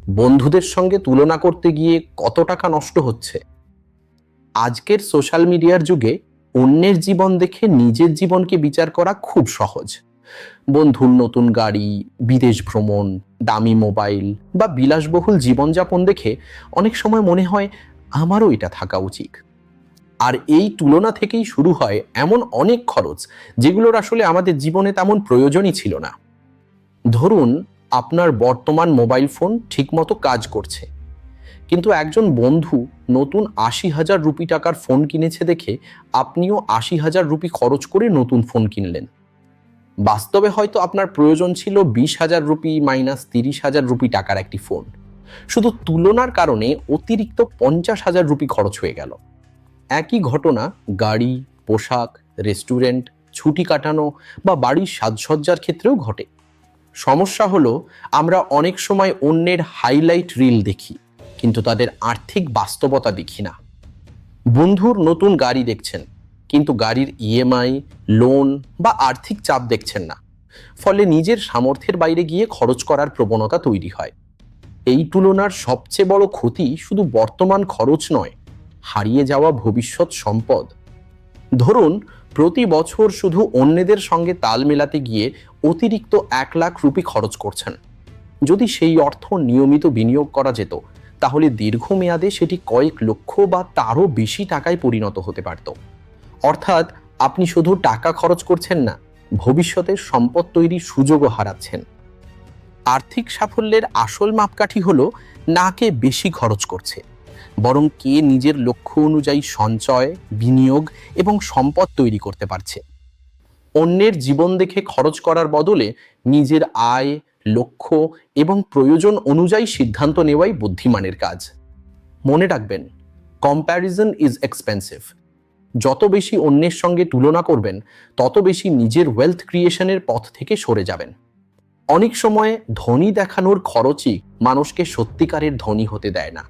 বন্ধুদের সঙ্গে তুলনা করতে গিয়ে কত টাকা নষ্ট হচ্ছে। আজকের সোশ্যাল মিডিয়ার যুগে অন্যের জীবন দেখে নিজের জীবনকে বিচার করা খুব সহজ। বন্ধুর নতুন গাড়ি, বিদেশ ভ্রমণ, দামি মোবাইল বা বিলাসবহুল জীবনযাপন দেখে অনেক সময় মনে হয় আমারও এটা থাকা উচিত। আর এই তুলনা থেকেই শুরু হয় এমন অনেক খরচ যেগুলোর আসলে আমাদের জীবনে তেমন প্রয়োজনই ছিল না। ধরুন, আপনার বর্তমান মোবাইল ফোন ঠিকমতো কাজ করছে, কিন্তু একজন বন্ধু নতুন ৮০,০০০ রুপি টাকার ফোন কিনেছে দেখে আপনিও ৮০,০০০ রুপি খরচ করে নতুন ফোন কিনলেন। বাস্তবে হয়তো আপনার প্রয়োজন ছিল ২০,০০০ রুপি মাইনাস ৩০,০০০ রুপি টাকার একটি ফোন। শুধু তুলনার কারণে অতিরিক্ত ৫০,০০০ রুপি খরচ হয়ে গেল। একই ঘটনা গাড়ি, পোশাক, রেস্টুরেন্ট, ছুটি কাটানো বা বাড়ির সাজসজ্জার ক্ষেত্রেও ঘটে। সমস্যা হলো, আমরা অনেক সময় অন্যের হাইলাইট রিল দেখি, কিন্তু তাদের আর্থিক বাস্তবতা দেখি না। বন্ধুর নতুন গাড়ি দেখছেন, কিন্তু গাড়ির ইএমআই, লোন বা আর্থিক চাপ দেখছেন না। ফলে নিজের সামর্থ্যের বাইরে গিয়ে খরচ করার প্রবণতা তৈরি হয়। এই তুলনার সবচেয়ে বড় ক্ষতি শুধু বর্তমান খরচ নয়, হারিয়ে যাওয়া ভবিষ্যৎ সম্পদ। ধরুন, প্রতি বছর শুধু অন্যদের সঙ্গে তাল মেলাতে গিয়ে অতিরিক্ত ১,০০,০০০ রুপি খরচ করছেন। যদি সেই অর্থ নিয়মিত বিনিয়োগ করা যেত, তাহলে দীর্ঘমেয়াদে সেটি কয়েক লক্ষ বা তারও বেশি টাকায় পরিণত হতে পারত। অর্থাৎ আপনি শুধু টাকা খরচ করছেন না, ভবিষ্যতে সম্পদ তৈরির সুযোগও হারাচ্ছেন। আর্থিক সাফল্যের আসল মাপকাঠি হলো না কে বেশি খরচ করছে, বরং কে নিজের লক্ষ্য অনুযায়ী সঞ্চয়, বিনিয়োগ এবং সম্পদ তৈরি করতে পারছে। অন্যের জীবন দেখে খরচ করার বদলে নিজের আয়, লক্ষ্য এবং প্রয়োজন অনুযায়ী সিদ্ধান্ত নেওয়াই বুদ্ধিমানের কাজ। মনে রাখবেন, কম্প্যারিজন ইজ এক্সপেন্সিভ। যত বেশি অন্যের সঙ্গে তুলনা করবেন, তত বেশি নিজের ওয়েলথ ক্রিয়েশনের পথ থেকে সরে যাবেন। অনেক সময় ধনী দেখানোর খরচই মানুষকে সত্যিকারের ধনী হতে দেয় না।